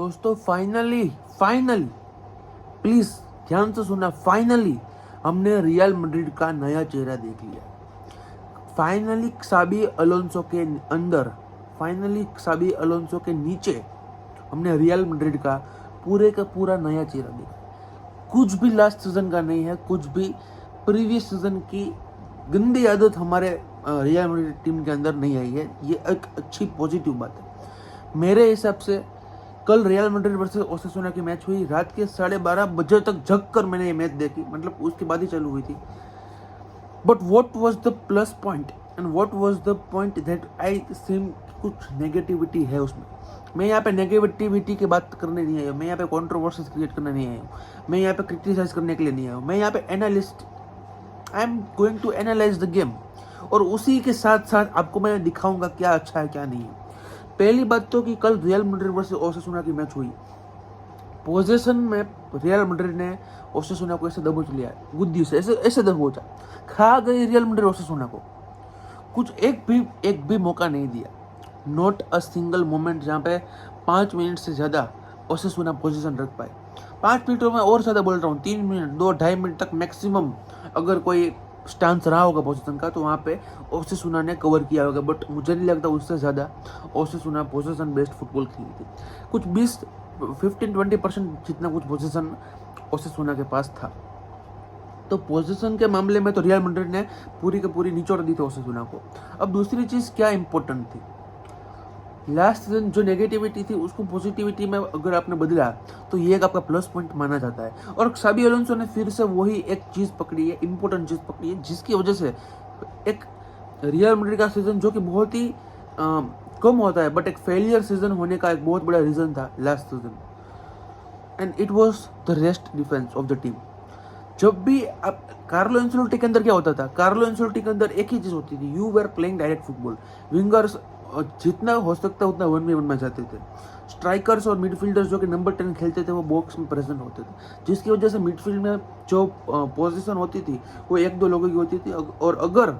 दोस्तों finally please ध्यान से सुना, फाइनली हमने रियल मैड्रिड का नया चेहरा देख लिया। फाइनली क्साबी अलोंसो के अंदर, फाइनली क्साबी अलोंसो के नीचे हमने रियल मैड्रिड का पूरे का पूरा नया चेहरा देखा। कुछ भी लास्ट सीजन का नहीं है, कुछ भी प्रीवियस सीजन की गंदी आदत हमारे रियल मैड्रिड टीम के अंदर नहीं आई है। ये एक अच्छी पॉजिटिव बात है मेरे हिसाब से। कल रियल मैड्रिड वर्सेस ओसासुना की मैच हुई, रात के 12:30 बजे तक जग कर मैंने ये मैच देखी, मतलब उसके बाद ही चालू हुई थी। But what was the plus point and what was the point that I seem कुछ नेगेटिविटी है उसमें। मैं यहाँ पे नेगेटिविटी की बात करने नहीं आया हूँ, मैं यहाँ पे कंट्रोवर्सीज क्रिएट करने नहीं आया हूँ, मैं यहाँ पे क्रिटिसाइज करने के लिए नहीं आया हूँ, मैं यहाँ पे analyst, I am going to analyse the game. और उसी के साथ साथ आपको मैं दिखाऊंगा क्या अच्छा है क्या नहीं है। पहली बात तो कि कल रियल मैड्रिड वर्सेस ओसासुना की मैच हुई, पोजीशन में रियल मैड्रिड ने ओसासुना को ऐसे दबोच लिया, गुद्दी से ऐसे दबोचा, खा गई रियल मैड्रिड ओसासुना को। कुछ एक भी मौका नहीं दिया, नॉट अ सिंगल मोमेंट जहाँ पे 5 मिनट से ज़्यादा ओसासुना पोजीशन रख पाए। 5 मिनटों में और ज़्यादा बोल रहा हूँ, 3 मिनट 2-2.5 मिनट तक मैक्सिमम अगर कोई स्टांस रहा होगा पोजीशन का तो वहाँ पे ओसासुना ने कवर किया होगा। बट मुझे नहीं लगता उससे ज़्यादा ओसासुना पोजीशन बेस्ड फुटबॉल खेली थी। कुछ 15-20% जितना कुछ पोजीशन ओसासुना के पास था। तो पोजीशन के मामले में तो रियल मैड्रिड ने पूरी की पूरी निचोड़ दी थी ओसासुना को। अब दूसरी चीज़ क्या इंपॉर्टेंट थी, लास्ट सीजन जो नेगेटिविटी थी उसको पॉजिटिविटी में अगर आपने बदला तो ये एक आपका प्लस पॉइंट माना जाता है। और क्साबी अलोंसो ने फिर से वही एक चीज़ पकड़ी है, इंपॉर्टेंट चीज़ पकड़ी है, जिसकी वजह से एक रियल मैड्रिड का सीजन जो कि बहुत ही कम होता है बट एक फेलियर सीजन होने का एक बहुत बड़ा रीज़न था last season, and it was the rest defence of the team. जब भी आप कार्लो एंसेलोटी के अंदर क्या होता था, कार्लो एंसेलोटी के अंदर एक ही चीज़ होती थी, you were playing direct football. Wingers जितना हो सकता है उतना 1v1 में जाते थे, स्ट्राइकर्स और मिडफील्डर्स जो कि नंबर 10 खेलते थे वो बॉक्स में प्रेजेंट होते थे, जिसकी वजह से मिडफील्ड में जो पोजीशन होती थी वो 1-2 लोगों की होती थी। और अगर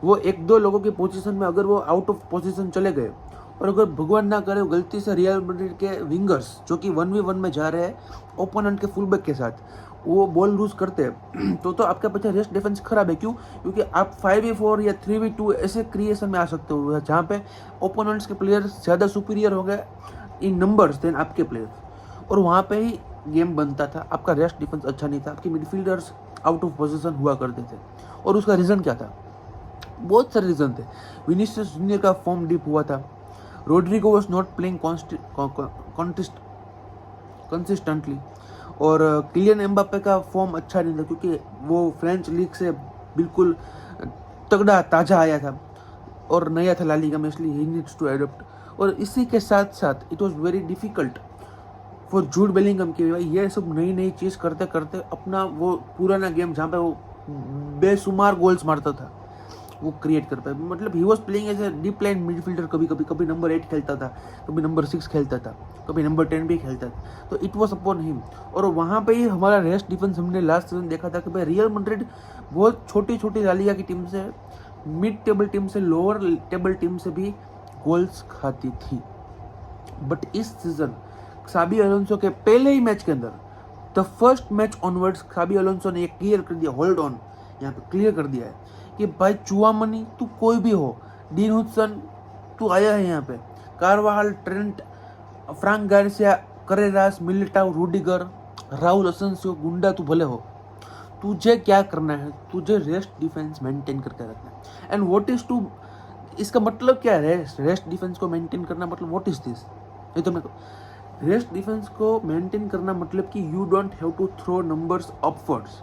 वो 1-2 लोगों की पोजीशन में अगर वो आउट ऑफ पोजीशन चले गए और अगर भगवान ना करे गलती से रियल मैड्रिड के विंगर्स जो कि 1v1 में जा रहे हैं ओपोनेंट के फुलबैक के साथ, वो बॉल लूज करते हैं तो आपका पीछे रेस्ट डिफेंस खराब है। क्यों? क्योंकि आप 5v4 या 3v2 ऐसे क्रिएशन में आ सकते हो जहाँ पे ओपोनेंट्स के प्लेयर्स ज़्यादा सुपीरियर हो गए इन नंबर्स देन आपके प्लेयर्स, और वहाँ पे ही गेम बनता था। आपका रेस्ट डिफेंस अच्छा नहीं था, आपके मिडफील्डर्स आउट ऑफ पोजीशन हुआ करते थे। और उसका रीज़न क्या था? बहुत सारे रीज़न थे। विनीसियस जूनियर का फॉर्म डिप हुआ था, Rodrigo was not playing consistently, और किलियन एम्बापे का फॉर्म अच्छा नहीं था क्योंकि वो फ्रेंच लीग से बिल्कुल तगड़ा ताज़ा आया था और नया था ला लीगा में, इसलिए ही नीड्स टू एडप्ट। और इसी के साथ साथ it was very difficult for Jude Bellingham कि भाई ये सब नई चीज़ करते करते अपना वो पुराना गेम जहाँ पे वो बेशुमार गोल्स मारता था वो क्रिएट कर पाए। मतलब he was playing as a deep line midfielder, कभी नंबर 8 खेलता था, कभी नंबर 6 खेलता था, कभी नंबर 10 भी खेलता था। तो इट वॉज अपॉन हिम। और वहाँ पे ही हमारा रेस्ट डिफेंस हमने लास्ट सीजन देखा था कि भाई रियल मैड्रिड बहुत छोटी ला लीगा की टीम से, मिड टेबल टीम से, लोअर टेबल टीम से भी गोल्स खाती थी। बट इस सीजन क्साबी अलोंसो के पहले ही मैच के अंदर, the first match onwards, Xabi Alonso ने ये क्लियर कर दिया, होल्ड ऑन, यहाँ पे क्लियर कर दिया है कि भाई चुआमनी तू कोई भी हो, डीन हुडसन तू आया है यहाँ पे, कारवाहल, Trent, Frank Garcia, Carreras, Militão, Rudiger, Rahul Asensio, गुंडा तू भले हो, तुझे क्या करना है? तुझे रेस्ट डिफेंस मेंटेन करके रखना है। एंड व्हाट इज टू, इसका मतलब क्या है रेस्ट डिफेंस को मेंटेन करना? मतलब व्हाट इज दिस? ये तो मैं रेस्ट डिफेंस को मेंटेन करना मतलब कि you don't have to throw numbers upwards.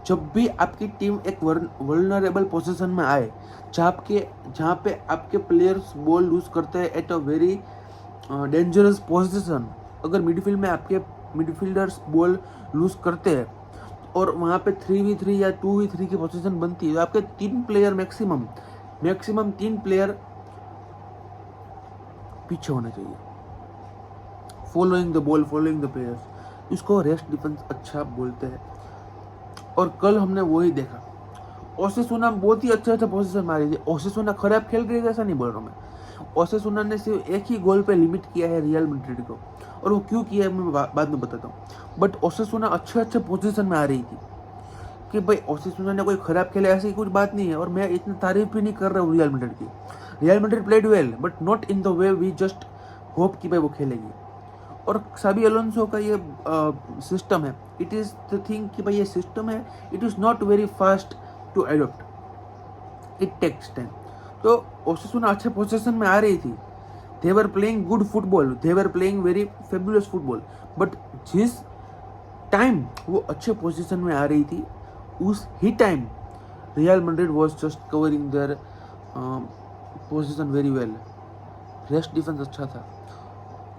जब भी आपकी टीम एक वल्नरेबल पोजीशन में आए, जहाँ पे आपके प्लेयर्स बॉल लूज करते हैं at a very dangerous position, अगर मिडफील्ड में आपके मिडफील्डर्स बॉल लूज करते हैं और वहाँ पे 3v3 या 2v3 की पोजीशन बनती है, तो आपके 3 प्लेयर मैक्सिमम 3 प्लेयर पीछे होने चाहिए, following the ball, following the players. इसको रेस्ट डिफेंस अच्छा बोलते हैं। और कल हमने वही देखा। ओसासुना बहुत ही अच्छा पोजीशन मारी थी। ओसासुना खराब खेल गई ऐसा नहीं बोल रहा हूँ मैं, ओसासुना ने सिर्फ एक ही गोल पे लिमिट किया है रियल मैड्रिड को, और वो क्यों किया है मैं बाद में बताता हूँ। बट ओसासुना अच्छे पोजीशन में आ रही थी कि भाई ओसासुना ने कोई खराब खेला ऐसी कुछ बात नहीं है, और मैं इतनी तारीफ भी नहीं कर रहा हूँ रियल मैड्रिड की। Real Madrid played well but not in the way we just hope कि भाई वो खेलेगी। और साबी अलोंसो का ये सिस्टम है, इट इज़ द थिंग कि भाई ये सिस्टम है, it is not very fast to adopt, it takes time. तो ओसासुना अच्छे पोजीशन में आ रही थी, they were playing good football, they were playing very fabulous football, but जिस टाइम वो अच्छे पोजीशन में आ रही थी उस ही time Real Madrid was just covering their position very well. Rest defence अच्छा था,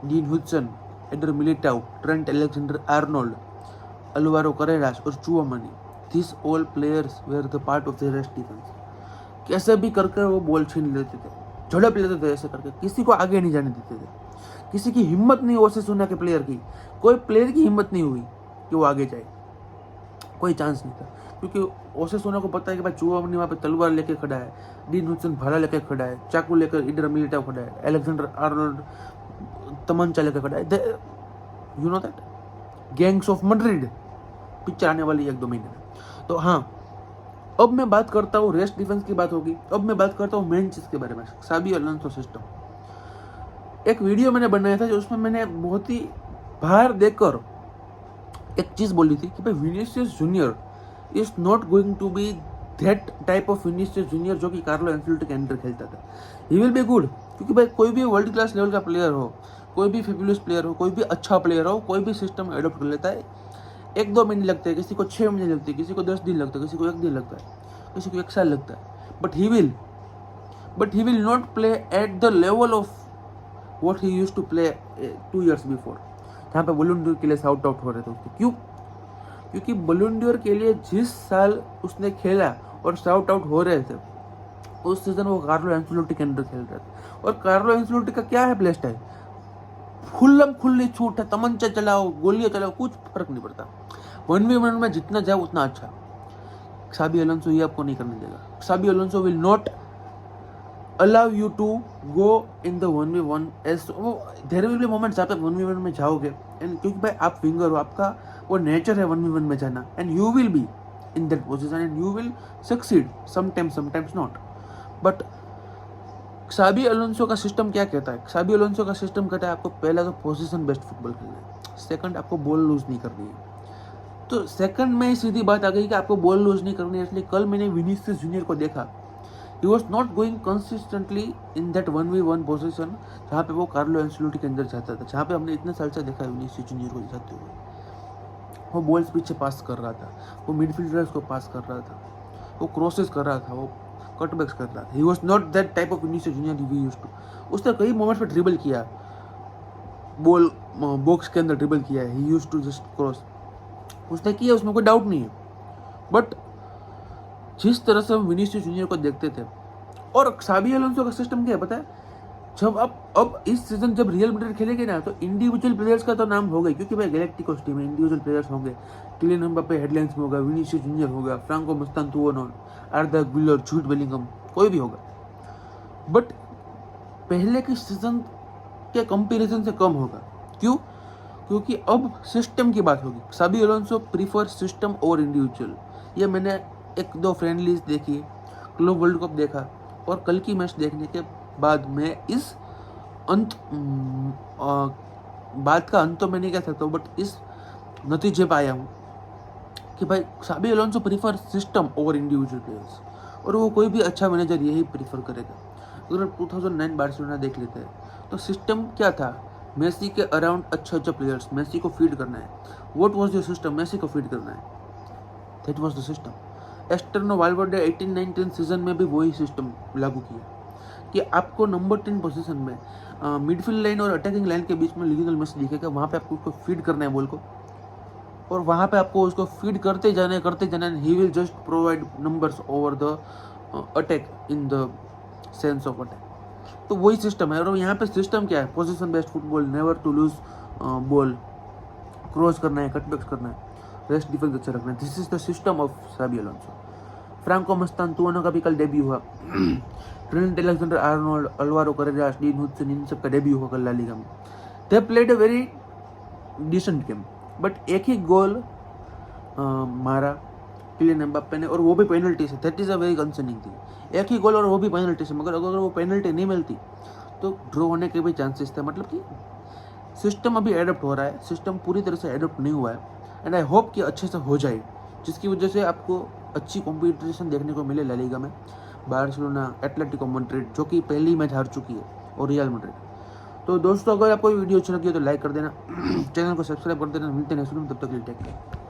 Dean Huijsen, Eder Militao, Trent Alexander Arnold, Alvaro Carreras और Tchouameni, this all players were the part of the rest defence. कैसे भी करके वो ball छीन लेते थे, झड़प लेते थे, ऐसे करके किसी को आगे नहीं जाने देते थे। किसी की हिम्मत नहीं ओसासुना के प्लेयर की, कोई प्लेयर की हिम्मत नहीं हुई कि वो आगे जाए, कोई चांस नहीं था, क्योंकि ओसासुना को पता है कि भाई चुआमेनी वहाँ पे तलवार लेके खड़ा है, डीन हुडसन भाला लेके खड़ा है, चाकू लेकर एडर मिलिटाओ खड़ा है, अलेक्जेंडर आर्नोल्ड तमंचा लेकर खड़ा है, you know that gangs of Madrid picture आने वाली 1-2 महीने में। तो हाँ, अब मैं बात करता हूँ, रेस्ट डिफेंस की बात होगी, अब मैं बात करता हूँ मेन चीज़ के बारे में, साबी अलोंसो सिस्टम। एक वीडियो मैंने बनाया था जो उसमें मैंने बहुत ही बाहर देखकर एक चीज़ बोली थी कि भाई Vinicius Junior is not going to be that type of Vinicius Junior जो कि कार्लो एंसेलोटी के अंडर खेलता था। ही विल बी गुड, क्योंकि भाई कोई भी वर्ल्ड क्लास लेवल का प्लेयर हो, कोई भी फेबुलस प्लेयर हो, कोई भी अच्छा प्लेयर हो, कोई भी सिस्टम एडॉप्ट कर लेता है। 1-2 महीने लगते हैं, किसी को 6 महीने लगते हैं, किसी को 10 दिन लगता है, किसी को 1 दिन लगता है, किसी को 1 साल लगता है, but he will not play at the level of what he used to play 2 years before, जहाँ पे बलून डोर के लिए शाउट आउट हो रहे थे उसको। क्यों? क्योंकि बलून डोर के लिए जिस साल उसने खेला और शाउट आउट हो रहे थे उस सीजन वो कार्लो एंसेलोटी के अंडर खेल रहे थे। और कार्लो एंसेलोटी का क्या है प्ले स्टाइल, खुल्लम खुल्ली छूट है, तमंचा चलाओ, गोलियां चलाओ, कुछ फर्क नहीं पड़ता। 1v1 में जितना जाए उतना अच्छा। साबी अलोंसो ये आपको नहीं करने देगा। Xabi Alonso will not allow you to go in the 1v1 as there will be moments जहाँ पे 1v1 में जाओगे, एंड क्योंकि भाई आप फिंगर हो, आपका वो नेचर है 1v1 में जाना, and you will be in that position and you will succeed sometimes not. But Sabi Alonso का सिस्टम क्या कहता है? साबी अलोंसो का सिस्टम कहता है आपको पहला तो पोजीशन बेस्ड फुटबॉल खेलना है, सेकंड आपको बॉल लूज नहीं करनी है। तो सेकंड में सीधी बात आ गई कि आपको बॉल लूज नहीं करनी है, इसलिए कल मैंने विनीसियस जूनियर को देखा, ही was not going consistently in that 1v1 position जहाँ पे वो कार्लो एंसेलोटी के अंदर जाता था, जहाँ पे हमने इतने साल से देखा है विनीसियस जूनियर को जाते हुए। वो बॉल्स पीछे पास कर रहा था, वो मिडफील्डर्स को पास कर रहा था, वो क्रॉसेस कर रहा था, वो कटबैक्स कर रहा था। He was not that type of Vinicius Junior we used to. उसने कई मोमेंट्स पे ड्रिबल किया, बॉल बॉक्स के अंदर ड्रिबल किया है, he used to just cross, उसने किया, उसमें कोई डाउट नहीं है। बट जिस तरह से हम विनीसियस जूनियर को देखते थे, और साबी अलोंसो का सिस्टम क्या है पता है, जब अब इस सीजन जब रियल मैड्रिड खेलेंगे ना तो इंडिविजुअल प्लेयर्स का तो नाम होगा, क्योंकि भाई गैलेक्टिकोस टीम है, इंडिविजुअल प्लेयर्स होंगे। किलियन एम्बापे हेडलाइंस में होगा, विनीसियस जूनियर होगा, फ्रांको मस्तांतुओनो, आर्दा गुलर, जूड बेलिंगम, कोई भी होगा। बट पहले के सीजन के कंपैरिजन से कम होगा। क्यों? क्योंकि अब सिस्टम की बात होगी। साबी अलोंसो प्रीफर सिस्टम और इंडिविजुअल। ये मैंने 1-2 फ्रेंडलीज देखी, क्लब वर्ल्ड कप देखा, और कल की मैच देखने के बाद मैं इस बात का अंत तो मैं नहीं कह सकता हूँ, बट इस नतीजे पर आया हूँ कि भाई साबी अलोंसो प्रीफर सिस्टम और इंडिविजुअल प्लेयर्स, और वो कोई भी अच्छा मैनेजर यही प्रीफर करेगा। अगर 2009 बार्सिलोना देख लेते हैं तो सिस्टम क्या था, मेसी के अराउंड अच्छे प्लेयर्स, मेसी को फीड करना है। What was your system? Messi को फीड करना है, दैट वाज द सिस्टम। एस्टर्नो वाल्वर्डे 18-19 सीजन में भी वही सिस्टम लागू किया कि आपको नंबर 10 पोजीशन में मिडफील्ड लाइन और अटैकिंग लाइन के बीच में लियोनेल मेसी दिखेगा, वहाँ पे आपको उसको फीड करना है बॉल को, और वहाँ पे आपको उसको फीड करते जाना है। He will just provide numbers over the attack in the sense of attack. तो वही सिस्टम है। और यहाँ पे सिस्टम क्या है? Position based football, never to lose ball, cross करना है, कटबैक्स करना है, रेस्ट डिफेंस अच्छा रखना है। This is the system of Xabi Alonso. Franco Mastantuono का भी कल डेब्यू हुआ, Trent Alexander Arnold, Alvaro Carreras, Dean Huijsen, इन सब का डेब्यू हुआ कल ला लीगा में। They played a very decent game, but एक ही गोल मारा किलियन एम्बाप्पे ने, और वो भी पेनल्टी से। That is a very concerning thing. एक ही गोल और वो भी पेनल्टी से, मगर अगर वो पेनल्टी नहीं मिलती तो ड्रॉ होने के भी चांसेस थे। मतलब कि सिस्टम अभी एडप्ट हो रहा है, सिस्टम पूरी तरह से एडप्ट नहीं हुआ है, एंड आई होप कि अच्छे से हो जाए, जिसकी वजह से आपको अच्छी कॉम्पिटिशन देखने को मिले ला लीगा में। बार्सिलोना, एटलेटिको मैड्रिड जो कि पहली मैच हार चुकी है, और रियल मैड्रिड। तो दोस्तों, अगर आपको वीडियो अच्छी लगी हो तो लाइक कर देना, चैनल को सब्सक्राइब कर देना। मिलते हैं नेक्स्ट वीडियो में, तब तक के लिए टेक केयर।